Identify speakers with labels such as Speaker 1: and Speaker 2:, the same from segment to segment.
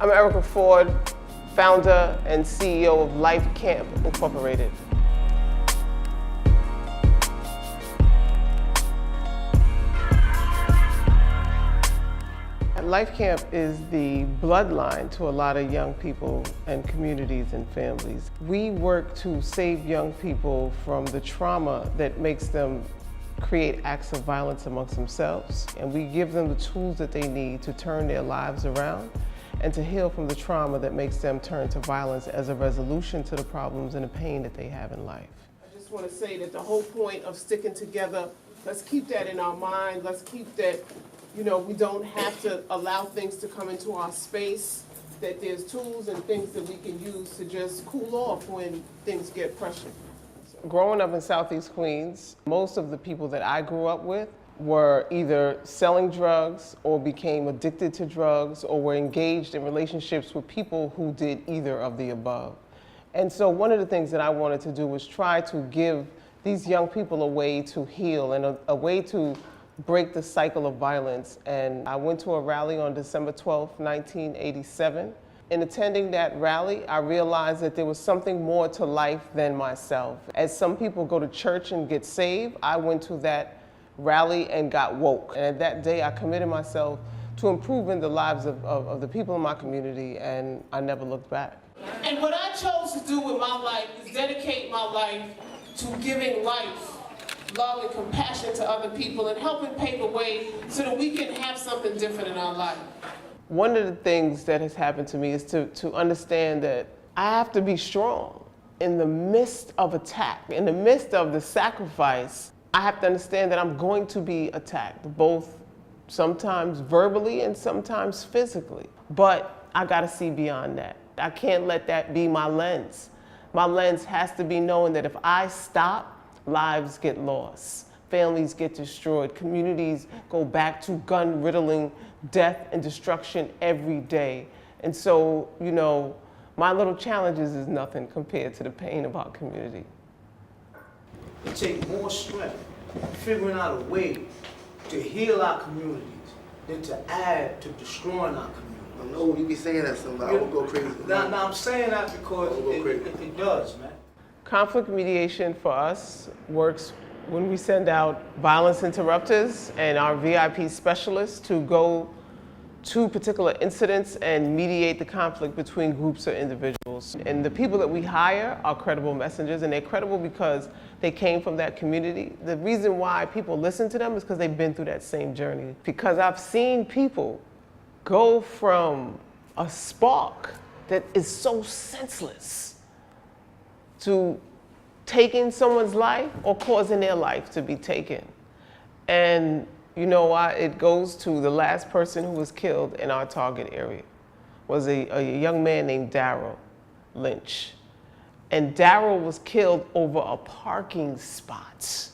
Speaker 1: I'm Erica Ford, founder and CEO of Life Camp Incorporated. Life Camp is the bloodline to a lot of young people and communities and families. We work to save young people from the trauma that makes them create acts of violence amongst themselves, and we give them the tools that they need to turn their lives around and to heal from the trauma that makes them turn to violence as a resolution to the problems and the pain that they have in life. I just want to say that the whole point of sticking together, let's keep that in our mind. Let's keep that, we don't have to allow things to come into our space, that there's tools and things that we can use to just cool off when things get pressured. Growing up in Southeast Queens, most of the people that I grew up with were either selling drugs or became addicted to drugs or were engaged in relationships with people who did either of the above. And so one of the things that I wanted to do was try to give these young people a way to heal and a way to break the cycle of violence. And I went to a rally on December 12th, 1987. In attending that rally, I realized that there was something more to life than myself. As some people go to church and get saved, I went to that rally and got woke. And at that day, I committed myself to improving the lives of the people in my community, and I never looked back. And what I chose to do with my life is dedicate my life to giving life, love, and compassion to other people and helping pave the way so that we can have something different in our life. One of the things that has happened to me is to understand that I have to be strong. In the midst of attack, in the midst of the sacrifice, I have to understand that I'm going to be attacked, both sometimes verbally and sometimes physically. But I gotta see beyond that. I can't let that be my lens. My lens has to be knowing that if I stop, lives get lost, families get destroyed, communities go back to gun-riddling death and destruction every day. And so, my little challenges is nothing compared to the pain of our community.
Speaker 2: It takes more strength figuring out a way to heal our communities than to add to destroying our communities.
Speaker 3: No, you be saying that somebody, I will go crazy.
Speaker 2: Now I'm saying that because it does, man.
Speaker 1: Conflict mediation for us works when we send out violence interrupters and our VIP specialists to go to particular incidents and mediate the conflict between groups or individuals. And the people that we hire are credible messengers, and they're credible because they came from that community. The reason why people listen to them is because they've been through that same journey. Because I've seen people go from a spark that is so senseless to taking someone's life or causing their life to be taken. And it goes to the last person who was killed in our target area was a young man named Darrell Lynch. And Darrell was killed over a parking spot.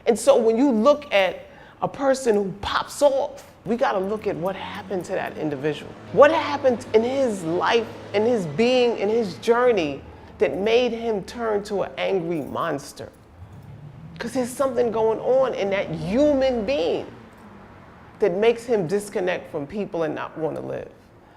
Speaker 1: And so when you look at a person who pops off, we gotta look at what happened to that individual. What happened in his life, in his being, in his journey that made him turn to an angry monster? Because there's something going on in that human being that makes him disconnect from people and not want to live.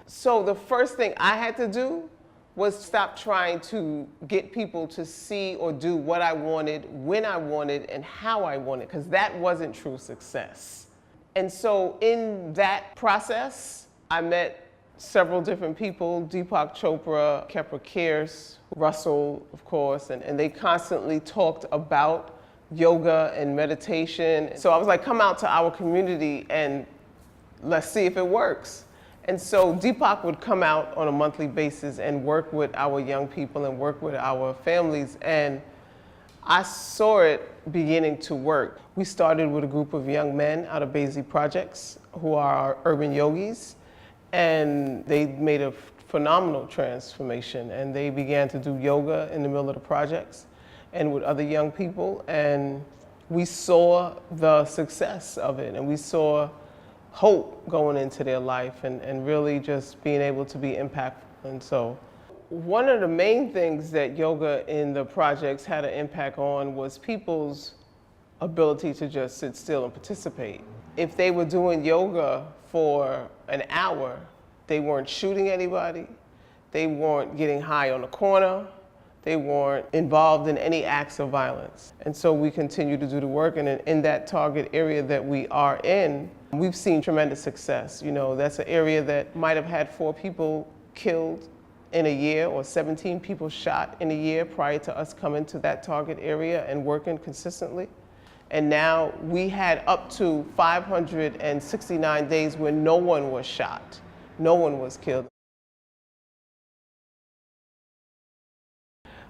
Speaker 1: So the first thing I had to do was stop trying to get people to see or do what I wanted, when I wanted, and how I wanted, because that wasn't true success. And so in that process, I met several different people, Deepak Chopra, Kepra Kears, Russell, of course, and they constantly talked about yoga and meditation. So I was like, come out to our community and let's see if it works. And so Deepak would come out on a monthly basis and work with our young people and work with our families. And I saw it beginning to work. We started with a group of young men out of Basie Projects who are our urban yogis. And they made a phenomenal transformation. And they began to do yoga in the middle of the projects and with other young people, and we saw the success of it, and we saw hope going into their life and really just being able to be impactful. And so one of the main things that yoga in the projects had an impact on was people's ability to just sit still and participate. If they were doing yoga for an hour, They weren't shooting anybody. They weren't getting high on the corner. They weren't involved in any acts of violence. And so we continue to do the work, and in that target area that we are in, we've seen tremendous success. You know, that's an area that might have had 4 people killed in a year or 17 people shot in a year prior to us coming to that target area and working consistently. And now we had up to 569 days where no one was shot, no one was killed.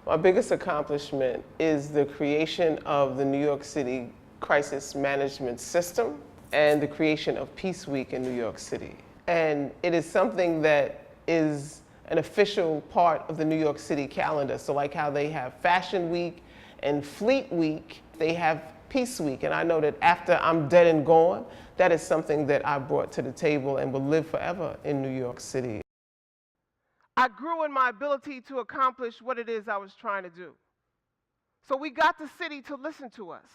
Speaker 1: My biggest accomplishment is the creation of the New York City Crisis Management System and the creation of Peace Week in New York City. And it is something that is an official part of the New York City calendar. So like how they have Fashion Week and Fleet Week, they have Peace Week. And I know that after I'm dead and gone, that is something that I brought to the table and will live forever in New York City. I grew in my ability to accomplish what it is I was trying to do. So we got the city to listen to us.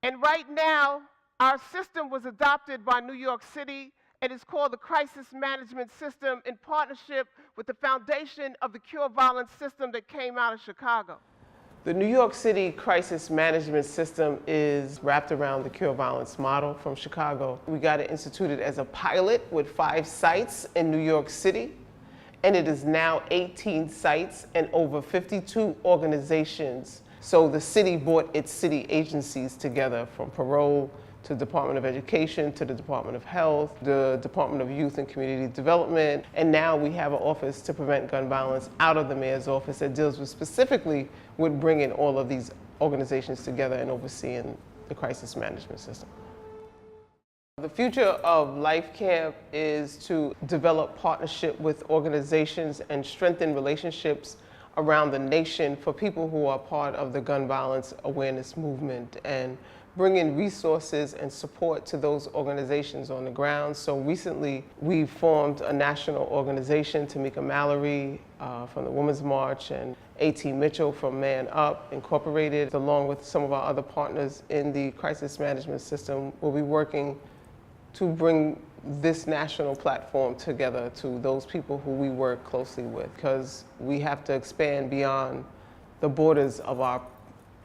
Speaker 1: And right now, our system was adopted by New York City, and it's called the Crisis Management System in partnership with the foundation of the Cure Violence System that came out of Chicago. The New York City Crisis Management System is wrapped around the Cure Violence model from Chicago. We got it instituted as a pilot with 5 sites in New York City, and it is now 18 sites and over 52 organizations. So the city brought its city agencies together, from parole to the Department of Education, to the Department of Health, the Department of Youth and Community Development, and now we have an office to prevent gun violence out of the mayor's office that deals with specifically with bringing all of these organizations together and overseeing the crisis management system. The future of Life Camp is to develop partnership with organizations and strengthen relationships around the nation for people who are part of the gun violence awareness movement, and bring in resources and support to those organizations on the ground. So recently we formed a national organization, Tamika Mallory from the Women's March and A.T. Mitchell from Man Up Incorporated, along with some of our other partners in the crisis management system. We'll be working to bring this national platform together to those people who we work closely with, because we have to expand beyond the borders of our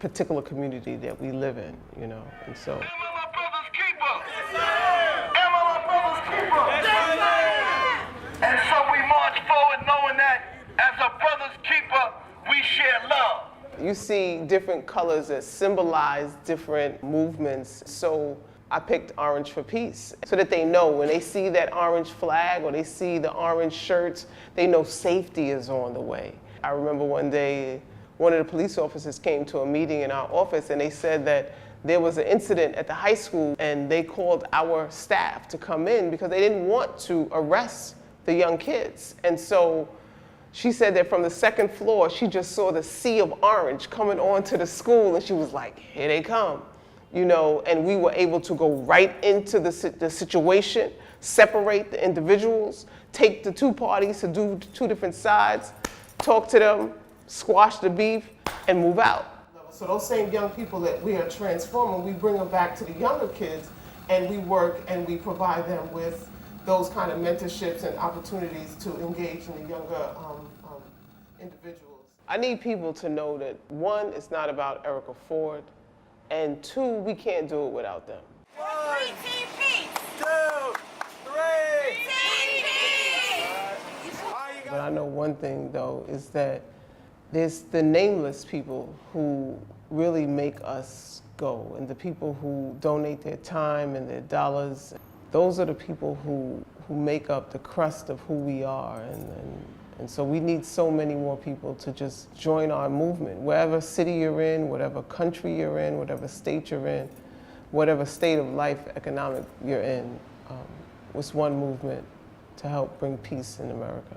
Speaker 1: particular community that we live in, you know, and so.
Speaker 4: Am I my brother's keeper? Am I my brother's keeper? And so we march forward knowing that as a brother's keeper, we share love.
Speaker 1: You see different colors that symbolize different movements. So I picked Orange for Peace, so that they know when they see that orange flag or they see the orange shirts, they know safety is on the way. I remember one day, one of the police officers came to a meeting in our office, and they said that there was an incident at the high school, and they called our staff to come in because they didn't want to arrest the young kids. And so she said that from the 2nd floor, she just saw the sea of orange coming onto the school, and she was like, here they come. You know, and we were able to go right into the situation, separate the individuals, take the 2 parties to do 2 different sides, talk to them, squash the beef, and move out. So those same young people that we are transforming, we bring them back to the younger kids, and we work and we provide them with those kind of mentorships and opportunities to engage in the younger individuals. I need people to know that 1, it's not about Erica Ford, and 2, we can't do it without them.
Speaker 5: 1, 3, peace.
Speaker 4: 2, 3.
Speaker 1: But I know one thing, though, is that there's the nameless people who really make us go, and the people who donate their time and their dollars. Those are the people who make up the crust of who we are. And so we need so many more people to just join our movement. Wherever city you're in, whatever country you're in, whatever state you're in, whatever state of life, economic you're in, it's one movement to help bring peace in America.